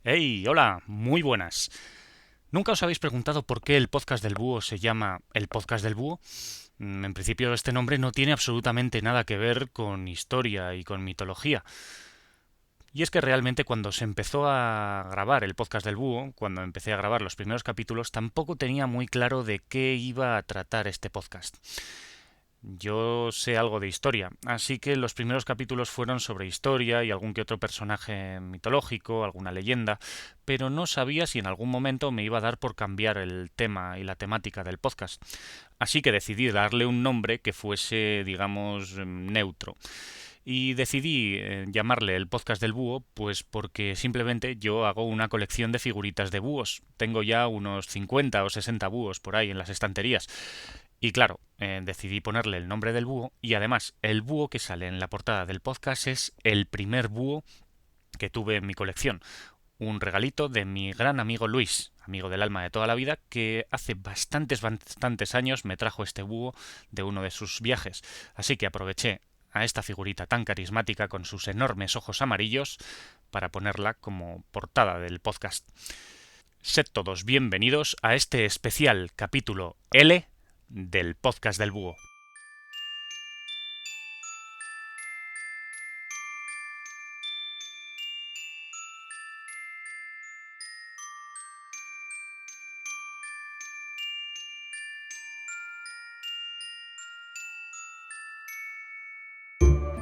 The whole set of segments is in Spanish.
Hey, hola, muy buenas. ¿Nunca os habéis preguntado por qué el podcast del búho se llama el podcast del búho? En principio este nombre no tiene absolutamente nada que ver con historia y con mitología. Y es que realmente cuando se empezó a grabar el podcast del búho, cuando empecé a grabar los primeros capítulos, tampoco tenía muy claro de qué iba a tratar este podcast. Yo sé algo de historia, así que los primeros capítulos fueron sobre historia y algún que otro personaje mitológico, alguna leyenda, pero no sabía si en algún momento me iba a dar por cambiar el tema y la temática del podcast. Así que decidí darle un nombre que fuese, digamos, neutro. Y decidí llamarle el podcast del búho, pues porque simplemente yo hago una colección de figuritas de búhos. Tengo ya unos 50 o 60 búhos por ahí en las estanterías. Y claro, decidí ponerle el nombre del búho y además el búho que sale en la portada del podcast es el primer búho que tuve en mi colección. Un regalito de mi gran amigo Luis, amigo del alma de toda la vida, que hace bastantes años me trajo este búho de uno de sus viajes. Así que aproveché a esta figurita tan carismática con sus enormes ojos amarillos para ponerla como portada del podcast. Sed todos bienvenidos a este especial capítulo L del podcast del búho.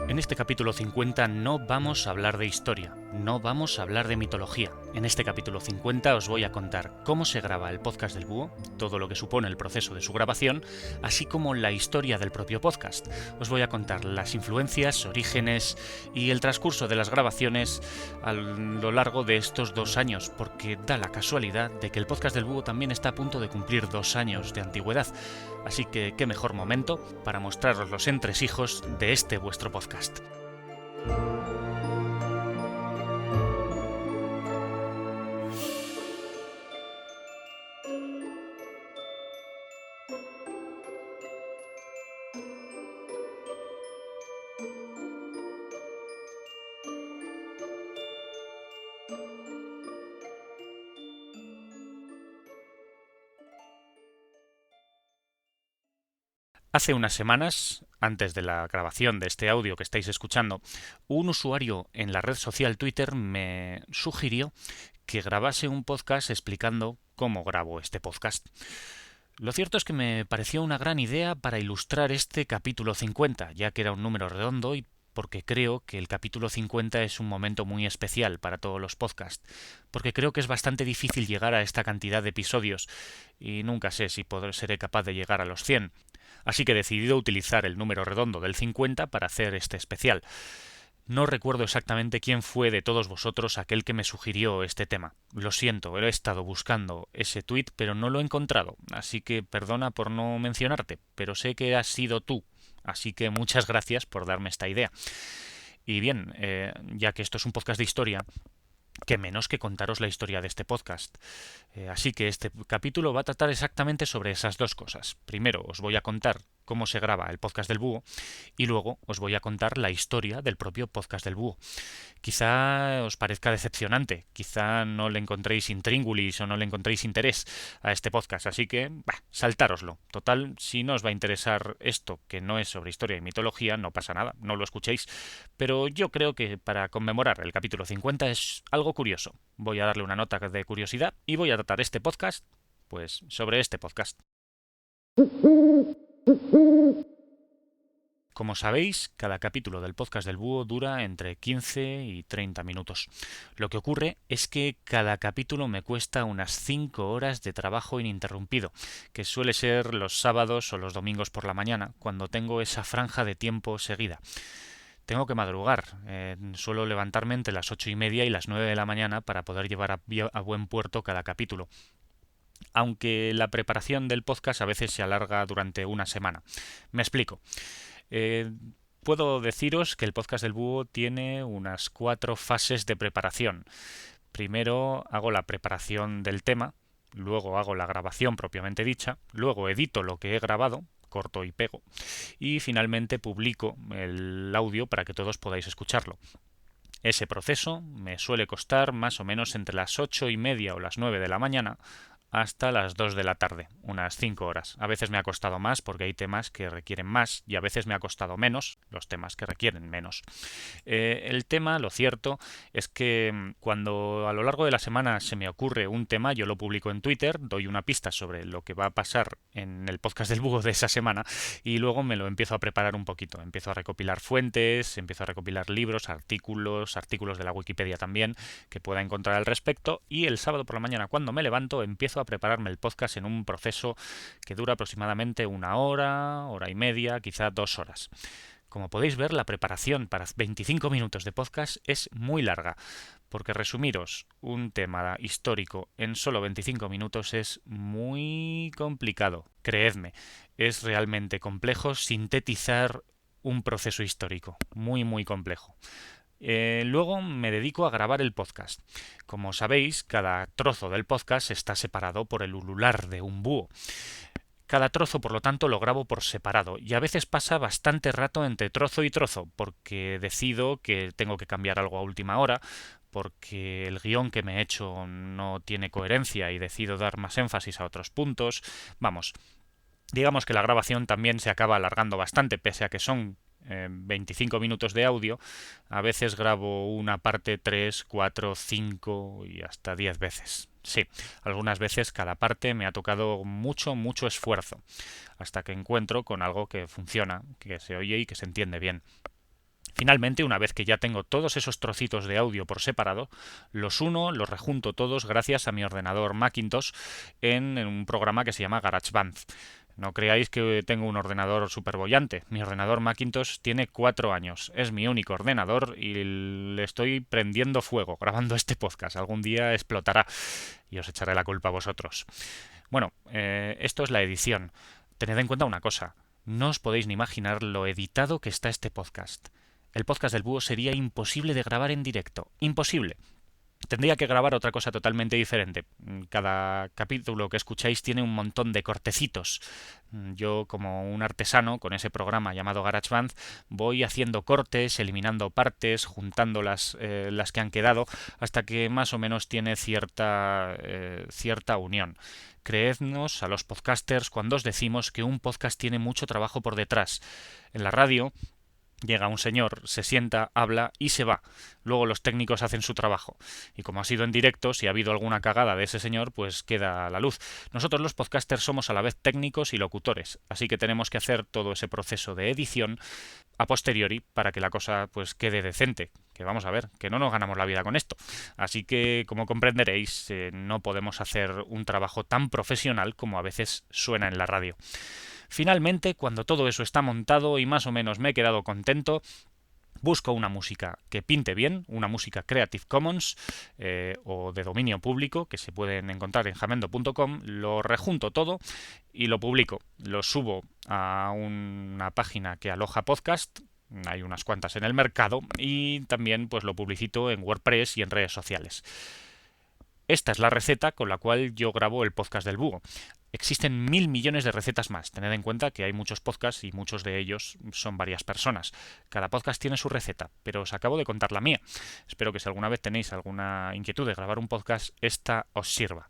En este capítulo 50 no vamos a hablar de historia, no vamos a hablar de mitología. En este capítulo 50 os voy a contar cómo se graba el podcast del búho, todo lo que supone el proceso de su grabación, así como la historia del propio podcast. Os voy a contar las influencias, orígenes y el transcurso de las grabaciones a lo largo de estos 2 años, porque da la casualidad de que el podcast del búho también está a punto de cumplir 2 años de antigüedad. Así que qué mejor momento para mostraros los entresijos de este vuestro podcast. Hace unas semanas, antes de la grabación de este audio que estáis escuchando, un usuario en la red social Twitter me sugirió que grabase un podcast explicando cómo grabo este podcast. Lo cierto es que me pareció una gran idea para ilustrar este capítulo 50, ya que era un número redondo y porque creo que el capítulo 50 es un momento muy especial para todos los podcasts, porque creo que es bastante difícil llegar a esta cantidad de episodios y nunca sé si seré capaz de llegar a los 100. Así que he decidido utilizar el número redondo del 50 para hacer este especial. No recuerdo exactamente quién fue de todos vosotros aquel que me sugirió este tema. Lo siento, he estado buscando ese tuit, pero no lo he encontrado, así que perdona por no mencionarte, pero sé que has sido tú, así que muchas gracias por darme esta idea. Y bien, ya que esto es un podcast de historia, qué menos que contaros la historia de este podcast. Así que este capítulo va a tratar exactamente sobre esas dos cosas. Primero os voy a contar cómo se graba el podcast del búho y luego os voy a contar la historia del propio podcast del búho. Quizá os parezca decepcionante, quizá no le encontréis intríngulis o no le encontréis interés a este podcast, así que saltároslo. Total, si no os va a interesar esto, que no es sobre historia y mitología, no pasa nada, no lo escuchéis. Pero yo creo que para conmemorar el capítulo 50 es algo curioso. Voy a darle una nota de curiosidad y voy a tratar este podcast, pues, sobre este podcast. Como sabéis, cada capítulo del podcast del búho dura entre 15 y 30 minutos. Lo que ocurre es que cada capítulo me cuesta unas 5 horas de trabajo ininterrumpido, que suele ser los sábados o los domingos por la mañana, cuando tengo esa franja de tiempo seguida. Tengo que madrugar, suelo levantarme entre las 8:30 y las 9 de la mañana para poder llevar a buen puerto cada capítulo, aunque la preparación del podcast a veces se alarga durante una semana. Me explico. Eh, Puedo deciros que el podcast del búho tiene unas 4 fases de preparación. Primero hago la preparación del tema, luego hago la grabación propiamente dicha, luego edito lo que he grabado, corto y pego, y finalmente publico el audio para que todos podáis escucharlo. Ese proceso me suele costar más o menos entre las 8:30 o las 9 de la mañana hasta las 2 de la tarde, unas 5 horas. A veces me ha costado más porque hay temas que requieren más y a veces me ha costado menos los temas que requieren menos. El tema, lo cierto, es que cuando a lo largo de la semana se me ocurre un tema, yo lo publico en Twitter, doy una pista sobre lo que va a pasar en el podcast del búho de esa semana y luego me lo empiezo a preparar un poquito. Empiezo a recopilar fuentes, empiezo a recopilar libros, artículos de la Wikipedia también que pueda encontrar al respecto y el sábado por la mañana cuando me levanto empiezo a prepararme el podcast en un proceso que dura aproximadamente una hora, hora y media, quizá 2 horas. Como podéis ver, la preparación para 25 minutos de podcast es muy larga, porque resumiros un tema histórico en solo 25 minutos es muy complicado. Creedme, es realmente complejo sintetizar un proceso histórico, muy complejo. Luego me dedico a grabar el podcast. Como sabéis, cada trozo del podcast está separado por el ulular de un búho. Cada trozo, por lo tanto, lo grabo por separado y a veces pasa bastante rato entre trozo y trozo porque decido que tengo que cambiar algo a última hora, porque el guión que me he hecho no tiene coherencia y decido dar más énfasis a otros puntos. Vamos, digamos que la grabación también se acaba alargando bastante, pese a que son 25 minutos de audio, a veces grabo una parte 3, 4, 5 y hasta 10 veces. Sí, algunas veces cada parte me ha tocado mucho esfuerzo, hasta que encuentro con algo que funciona, que se oye y que se entiende bien. Finalmente, una vez que ya tengo todos esos trocitos de audio por separado, los uno, los rejunto todos gracias a mi ordenador Macintosh en un programa que se llama GarageBand. No creáis que tengo un ordenador súper bollante. Mi ordenador Macintosh tiene 4 años. Es mi único ordenador y le estoy prendiendo fuego grabando este podcast. Algún día explotará y os echaré la culpa a vosotros. Bueno, esto es la edición. Tened en cuenta una cosa. No os podéis ni imaginar lo editado que está este podcast. El podcast del búho sería imposible de grabar en directo. Imposible. Tendría que grabar otra cosa totalmente diferente. Cada capítulo que escucháis tiene un montón de cortecitos. Yo, como un artesano, con ese programa llamado GarageBand, voy haciendo cortes, eliminando partes, juntando las que han quedado, hasta que más o menos tiene cierta unión. Creednos a los podcasters cuando os decimos que un podcast tiene mucho trabajo por detrás. En la radio llega un señor, se sienta, habla y se va. Luego los técnicos hacen su trabajo. Y como ha sido en directo, si ha habido alguna cagada de ese señor, pues queda a la luz. Nosotros los podcasters somos a la vez técnicos y locutores, así que tenemos que hacer todo ese proceso de edición a posteriori para que la cosa pues quede decente. Que vamos a ver, que no nos ganamos la vida con esto. Así que, como comprenderéis, no podemos hacer un trabajo tan profesional como a veces suena en la radio. Finalmente, cuando todo eso está montado y más o menos me he quedado contento, busco una música que pinte bien, una música Creative Commons o de dominio público que se pueden encontrar en jamendo.com, lo rejunto todo y lo publico. Lo subo a una página que aloja podcast, hay unas cuantas en el mercado, y también pues lo publicito en WordPress y en redes sociales. Esta es la receta con la cual yo grabo el podcast del búho. Existen 1.000 millones de recetas más. Tened en cuenta que hay muchos podcasts y muchos de ellos son varias personas. Cada podcast tiene su receta, pero os acabo de contar la mía. Espero que si alguna vez tenéis alguna inquietud de grabar un podcast, esta os sirva.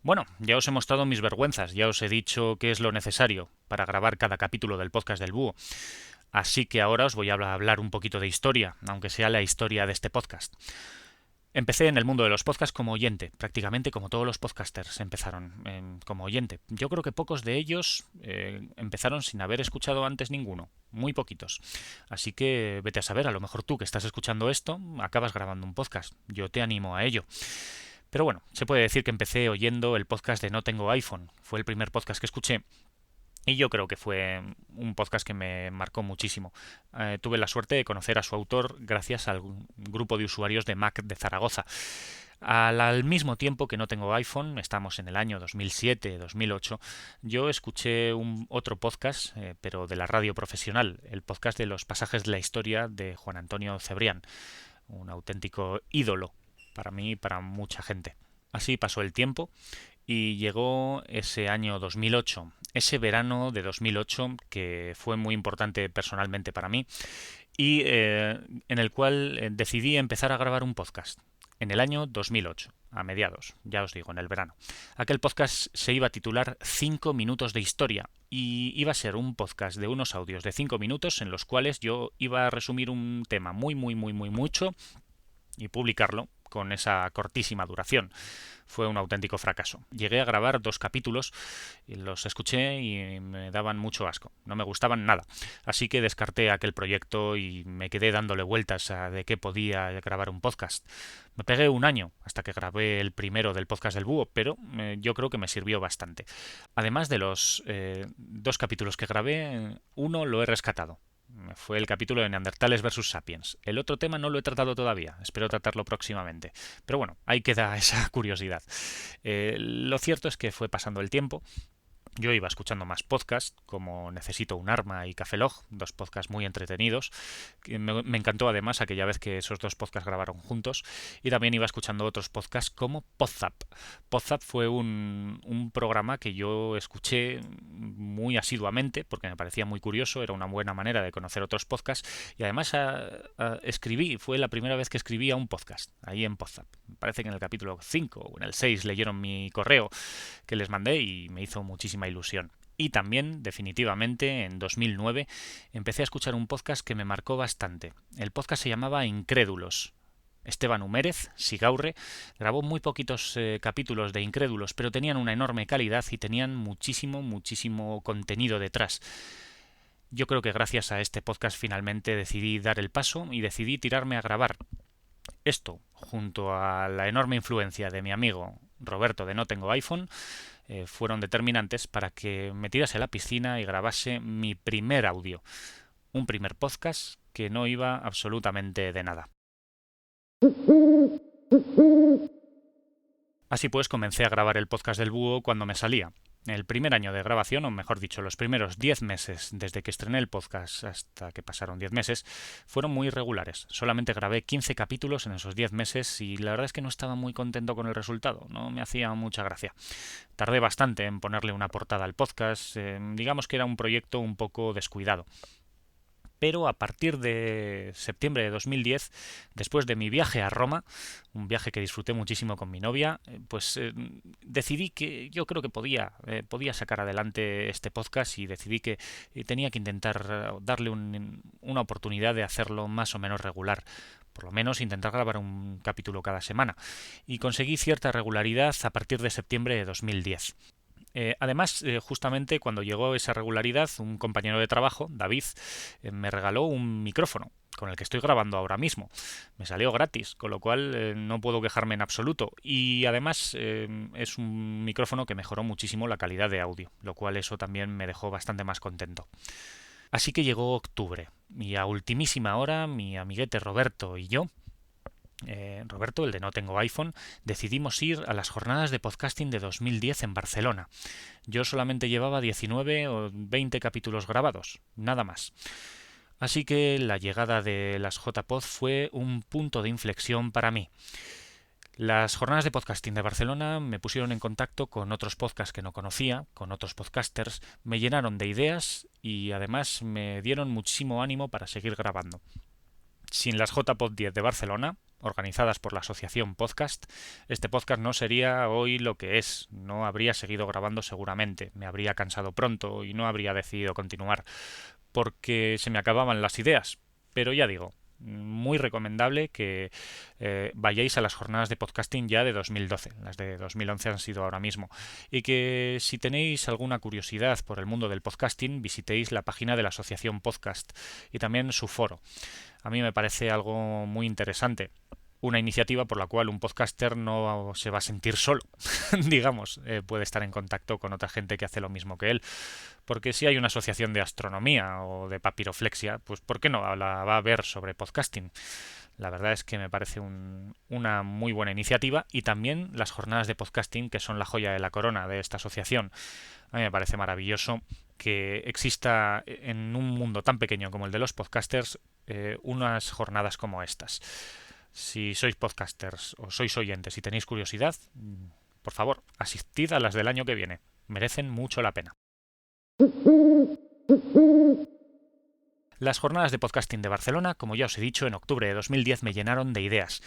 Bueno, ya os he mostrado mis vergüenzas, ya os he dicho qué es lo necesario para grabar cada capítulo del podcast del búho. Así que ahora os voy a hablar un poquito de historia, aunque sea la historia de este podcast. Empecé en el mundo de los podcasts como oyente, prácticamente como todos los podcasters empezaron como oyente. Yo creo que pocos de ellos empezaron sin haber escuchado antes ninguno, muy poquitos. Así que vete a saber, a lo mejor tú que estás escuchando esto, acabas grabando un podcast. Yo te animo a ello. Pero bueno, se puede decir que empecé oyendo el podcast de No Tengo iPhone. Fue el primer podcast que escuché. Y yo creo que fue un podcast que me marcó muchísimo. Tuve la suerte de conocer a su autor gracias al grupo de usuarios de Mac de Zaragoza. Al mismo tiempo que No Tengo iPhone, estamos en el año 2007-2008, yo escuché otro podcast, pero de la radio profesional, el podcast de los pasajes de la historia de Juan Antonio Cebrián, un auténtico ídolo para mí y para mucha gente. Así pasó el tiempo y llegó ese año 2008 ese verano de 2008 que fue muy importante personalmente para mí y en el cual decidí empezar a grabar un podcast en el año 2008, a mediados, ya os digo, en el verano. Aquel podcast se iba a titular 5 minutos de historia y iba a ser un podcast de unos audios de 5 minutos en los cuales yo iba a resumir un tema muy mucho y publicarlo con esa cortísima duración. Fue un auténtico fracaso. Llegué a grabar 2 capítulos, y los escuché y me daban mucho asco. No me gustaban nada. Así que descarté aquel proyecto y me quedé dándole vueltas a de qué podía grabar un podcast. Me pegué un año hasta que grabé el primero del podcast del búho, pero yo creo que me sirvió bastante. Además de los 2 capítulos que grabé, uno lo he rescatado. Fue el capítulo de Neandertales versus Sapiens. El otro tema no lo he tratado todavía, espero tratarlo próximamente. Pero bueno, ahí queda esa curiosidad. Lo cierto es que fue pasando el tiempo. Yo iba escuchando más podcasts, como Necesito un arma y Café Log, 2 podcasts muy entretenidos. Me encantó además aquella vez que esos 2 podcasts grabaron juntos. Y también iba escuchando otros podcasts como Podzap. Podzap fue un programa que yo escuché muy asiduamente porque me parecía muy curioso, era una buena manera de conocer otros podcasts. Y además fue la primera vez que escribí a un podcast, ahí en Podzap. Me parece que en el capítulo 5 o en el 6 leyeron mi correo que les mandé y me hizo muchísima ilusión. Y también, definitivamente, en 2009 empecé a escuchar un podcast que me marcó bastante. El podcast se llamaba Incrédulos. Esteban Humérez, Sigaurre, grabó muy poquitos capítulos de Incrédulos, pero tenían una enorme calidad y tenían muchísimo contenido detrás. Yo creo que gracias a este podcast finalmente decidí dar el paso y decidí tirarme a grabar. Esto, junto a la enorme influencia de mi amigo Roberto de No Tengo iPhone, fueron determinantes para que me tirase a la piscina y grabase mi primer audio. Un primer podcast que no iba absolutamente de nada. Así pues, comencé a grabar el podcast del búho cuando me salía. El primer año de grabación, o mejor dicho, los primeros 10 meses desde que estrené el podcast hasta que pasaron 10 meses, fueron muy irregulares. Solamente grabé 15 capítulos en esos 10 meses y la verdad es que no estaba muy contento con el resultado, no me hacía mucha gracia. Tardé bastante en ponerle una portada al podcast, digamos que era un proyecto un poco descuidado. Pero a partir de septiembre de 2010, después de mi viaje a Roma, un viaje que disfruté muchísimo con mi novia, decidí que yo creo que podía sacar adelante este podcast y decidí que tenía que intentar darle una oportunidad de hacerlo más o menos regular. Por lo menos intentar grabar un capítulo cada semana. Y conseguí cierta regularidad a partir de septiembre de 2010. Además, justamente cuando llegó esa regularidad, un compañero de trabajo, David, me regaló un micrófono con el que estoy grabando ahora mismo. Me salió gratis, con lo cual no puedo quejarme en absoluto. Y además es un micrófono que mejoró muchísimo la calidad de audio, lo cual eso también me dejó bastante más contento. Así que llegó octubre y a ultimísima hora mi amiguete Roberto y yo, Roberto, el de No Tengo iPhone, decidimos ir a las jornadas de podcasting de 2010 en Barcelona. Yo solamente llevaba 19 o 20 capítulos grabados, nada más. Así que la llegada de las JPod fue un punto de inflexión para mí. Las jornadas de podcasting de Barcelona me pusieron en contacto con otros podcasts que no conocía, con otros podcasters, me llenaron de ideas y además me dieron muchísimo ánimo para seguir grabando. Sin las JPod 10 de Barcelona, organizadas por la Asociación Podcast, este podcast no sería hoy lo que es, no habría seguido grabando seguramente, me habría cansado pronto y no habría decidido continuar, porque se me acababan las ideas. Pero ya digo, muy recomendable que vayáis a las jornadas de podcasting ya de 2012. Las de 2011 han sido ahora mismo. Y que si tenéis alguna curiosidad por el mundo del podcasting, visitéis la página de la Asociación Podcast y también su foro. A mí me parece algo muy interesante. Una iniciativa por la cual un podcaster no se va a sentir solo, digamos, puede estar en contacto con otra gente que hace lo mismo que él. Porque si hay una asociación de astronomía o de papiroflexia, pues ¿por qué no la va a ver sobre podcasting? La verdad es que me parece una muy buena iniciativa y también las jornadas de podcasting que son la joya de la corona de esta asociación. A mí me parece maravilloso que exista en un mundo tan pequeño como el de los podcasters unas jornadas como estas. Si sois podcasters o sois oyentes y tenéis curiosidad, por favor, asistid a las del año que viene. Merecen mucho la pena. Las jornadas de podcasting de Barcelona, como ya os he dicho, en octubre de 2010 me llenaron de ideas.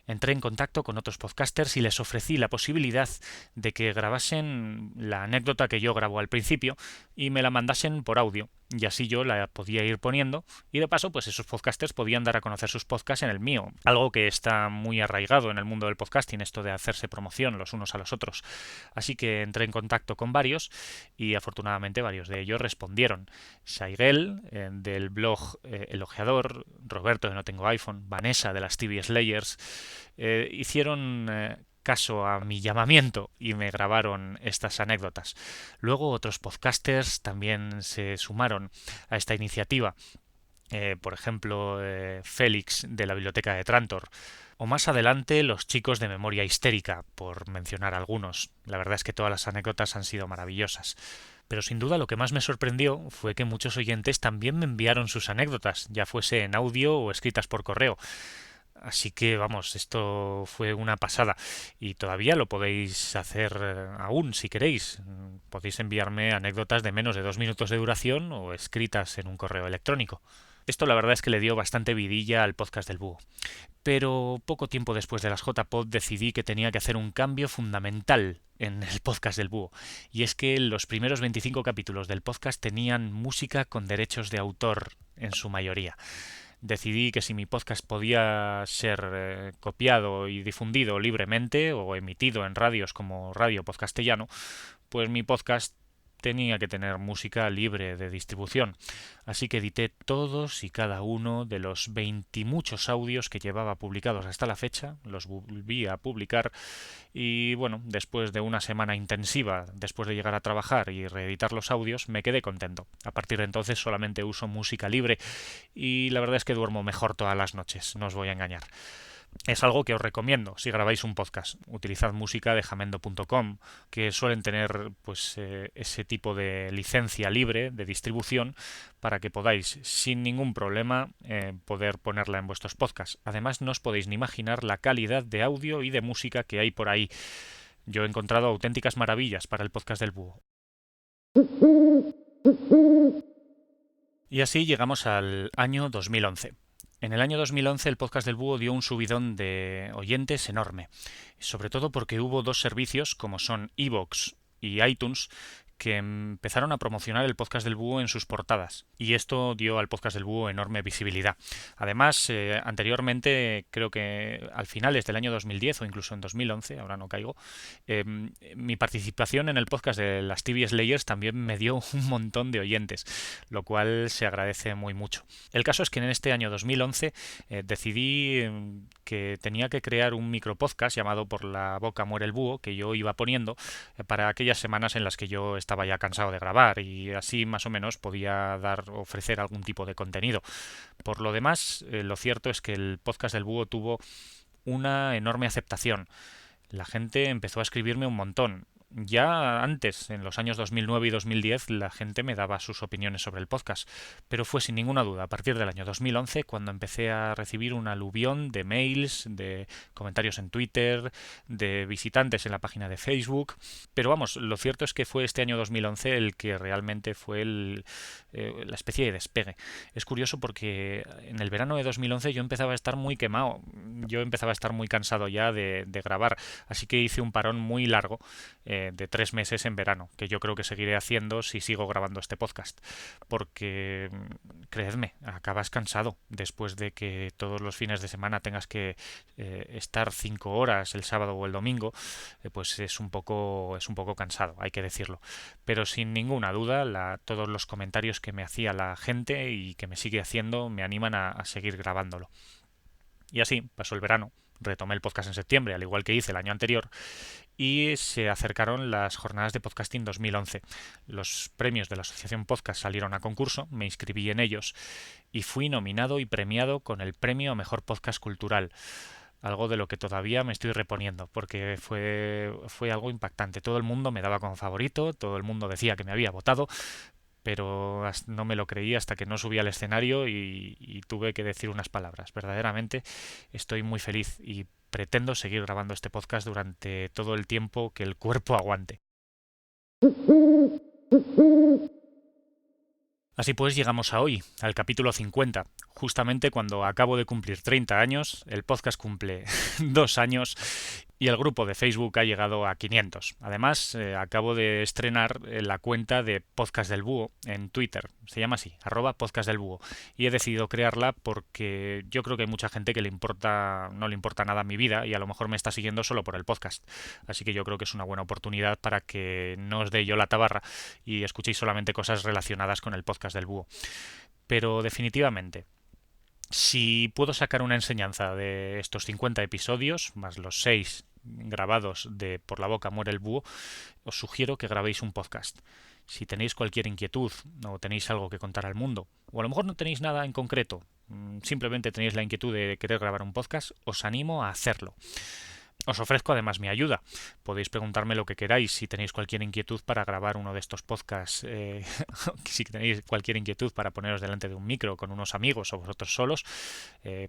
Entré en contacto con otros podcasters y les ofrecí la posibilidad de que grabasen la anécdota que yo grabo al principio y me la mandasen por audio. Y así yo la podía ir poniendo y de paso pues esos podcasters podían dar a conocer sus podcasts en el mío. Algo que está muy arraigado en el mundo del podcasting, esto de hacerse promoción los unos a los otros. Así que entré en contacto con varios y afortunadamente varios de ellos respondieron. Saigel, del blog El Ojeador, Roberto de No Tengo iPhone, Vanessa de las TV Slayers, hicieron caso a mi llamamiento y me grabaron estas anécdotas. Luego otros podcasters también se sumaron a esta iniciativa. Por ejemplo, Félix de la Biblioteca de Trantor. O más adelante los chicos de Memoria Histérica, por mencionar algunos. La verdad es que todas las anécdotas han sido maravillosas. Pero sin duda lo que más me sorprendió fue que muchos oyentes también me enviaron sus anécdotas, ya fuese en audio o escritas por correo. Así que vamos, esto fue una pasada y todavía lo podéis hacer aún si queréis. Podéis enviarme anécdotas de menos de 2 minutos de duración o escritas en un correo electrónico. Esto la verdad es que le dio bastante vidilla al podcast del Búho. Pero poco tiempo después de las JPod decidí que tenía que hacer un cambio fundamental en el podcast del Búho. Y es que los primeros 25 capítulos del podcast tenían música con derechos de autor en su mayoría. Decidí que si mi podcast podía ser copiado y difundido libremente o emitido en radios como Radio Podcastellano, pues mi podcast tenía que tener música libre de distribución. Así que edité todos y cada uno de los 20 y muchos audios que llevaba publicados hasta la fecha, los volví a publicar y bueno, después de una semana intensiva, después de llegar a trabajar y reeditar los audios, me quedé contento. A partir de entonces solamente uso música libre y la verdad es que duermo mejor todas las noches, no os voy a engañar. Es algo que os recomiendo si grabáis un podcast. Utilizad música de jamendo.com, que suelen tener ese tipo de licencia libre de distribución para que podáis sin ningún problema poder ponerla en vuestros podcasts. Además no os podéis ni imaginar la calidad de audio y de música que hay por ahí. Yo he encontrado auténticas maravillas para el podcast del Búho. Y así llegamos al año 2011. En el año 2011 el podcast del Búho dio un subidón de oyentes enorme, sobre todo porque hubo dos servicios como son iVoox y iTunes que empezaron a promocionar el podcast del Búho en sus portadas y esto dio al podcast del Búho enorme visibilidad. Además, anteriormente, creo que al finales del año 2010 o incluso en 2011, ahora no caigo, mi participación en el podcast de las TV Slayers también me dio un montón de oyentes, lo cual se agradece muy mucho. El caso es que en este año 2011 decidí que tenía que crear un micropodcast llamado Por la boca muere el búho, que yo iba poniendo para aquellas semanas en las que yo estaba ya cansado de grabar y así más o menos podía ofrecer algún tipo de contenido. Por lo demás, lo cierto es que el podcast del Búho tuvo una enorme aceptación. La gente empezó a escribirme un montón. Ya antes, en los años 2009 y 2010, la gente me daba sus opiniones sobre el podcast, pero fue sin ninguna duda a partir del año 2011 cuando empecé a recibir un aluvión de mails, de comentarios en Twitter, de visitantes en la página de Facebook. Pero vamos, lo cierto es que fue este año 2011 el que realmente fue la especie de despegue. Es curioso porque en el verano de 2011 yo empezaba a estar muy quemado, yo empezaba a estar muy cansado ya de grabar, así que hice un parón muy largo de 3 meses en verano, que yo creo que seguiré haciendo si sigo grabando este podcast, porque creedme, acabas cansado después de que todos los fines de semana tengas que estar 5 horas el sábado o el domingo, pues es un poco cansado, hay que decirlo. Pero sin ninguna duda, todos los comentarios que me hacía la gente y que me sigue haciendo me animan a seguir grabándolo. Y así pasó el verano. Retomé el podcast en septiembre, al igual que hice el año anterior, y se acercaron las jornadas de podcasting 2011. Los premios de la Asociación Podcast salieron a concurso, me inscribí en ellos y fui nominado y premiado con el premio a Mejor Podcast Cultural. Algo de lo que todavía me estoy reponiendo, porque fue algo impactante. Todo el mundo me daba como favorito, todo el mundo decía que me había votado, pero no me lo creí hasta que no subí al escenario y tuve que decir unas palabras. Verdaderamente estoy muy feliz y pretendo seguir grabando este podcast durante todo el tiempo que el cuerpo aguante. Así pues, llegamos a hoy, al capítulo 50, justamente cuando acabo de cumplir 30 años, el podcast cumple 2 años y el grupo de Facebook ha llegado a 500. Además, acabo de estrenar la cuenta de Podcast del Búho en Twitter. Se llama así, @Podcast del Búho. Y he decidido crearla porque yo creo que hay mucha gente que no le importa nada mi vida y a lo mejor me está siguiendo solo por el podcast. Así que yo creo que es una buena oportunidad para que no os dé yo la tabarra y escuchéis solamente cosas relacionadas con el podcast del Búho. Pero definitivamente, si puedo sacar una enseñanza de estos 50 episodios, más los 6 grabados de Por la boca muere el búho, os sugiero que grabéis un podcast. Si tenéis cualquier inquietud o tenéis algo que contar al mundo, o a lo mejor no tenéis nada en concreto, simplemente tenéis la inquietud de querer grabar un podcast, os animo a hacerlo. Os ofrezco además mi ayuda. Podéis preguntarme lo que queráis si tenéis cualquier inquietud para grabar uno de estos podcasts, si tenéis cualquier inquietud para poneros delante de un micro con unos amigos o vosotros solos,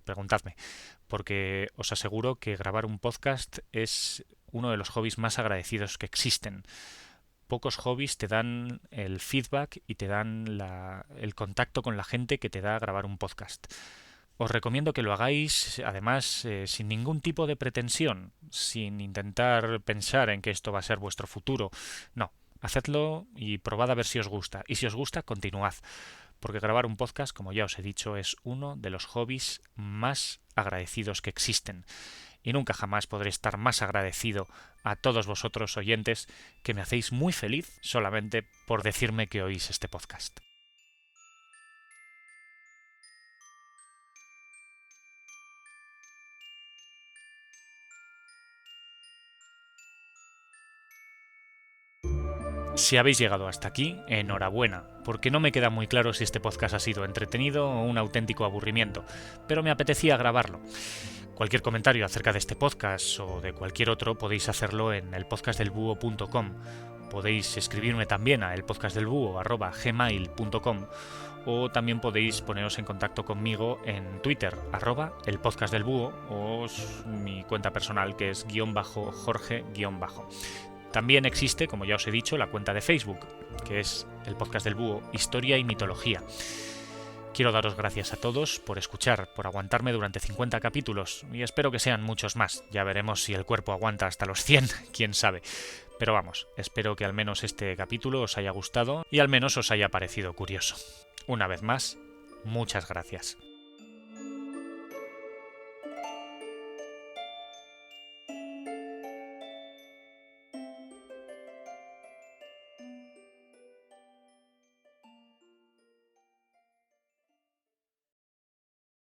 preguntadme, porque os aseguro que grabar un podcast es uno de los hobbies más agradecidos que existen. Pocos hobbies te dan el feedback y te dan el contacto con la gente que te da grabar un podcast. Os recomiendo que lo hagáis, además, sin ningún tipo de pretensión, sin intentar pensar en que esto va a ser vuestro futuro. No, hacedlo y probad a ver si os gusta. Y si os gusta, continuad. Porque grabar un podcast, como ya os he dicho, es uno de los hobbies más agradecidos que existen. Y nunca jamás podré estar más agradecido a todos vosotros oyentes que me hacéis muy feliz solamente por decirme que oís este podcast. Si habéis llegado hasta aquí, enhorabuena, porque no me queda muy claro si este podcast ha sido entretenido o un auténtico aburrimiento, pero me apetecía grabarlo. Cualquier comentario acerca de este podcast o de cualquier otro podéis hacerlo en elpodcastdelbuho.com. Podéis escribirme también a elpodcastdelbuho@gmail.com o también podéis poneros en contacto conmigo en Twitter, @elpodcastdelbuho o mi cuenta personal que es _Jorge_. También existe, como ya os he dicho, la cuenta de Facebook, que es el Podcast del Búho, Historia y Mitología. Quiero daros gracias a todos por escuchar, por aguantarme durante 50 capítulos, y espero que sean muchos más. Ya veremos si el cuerpo aguanta hasta los 100, quién sabe. Pero vamos, espero que al menos este capítulo os haya gustado y al menos os haya parecido curioso. Una vez más, muchas gracias.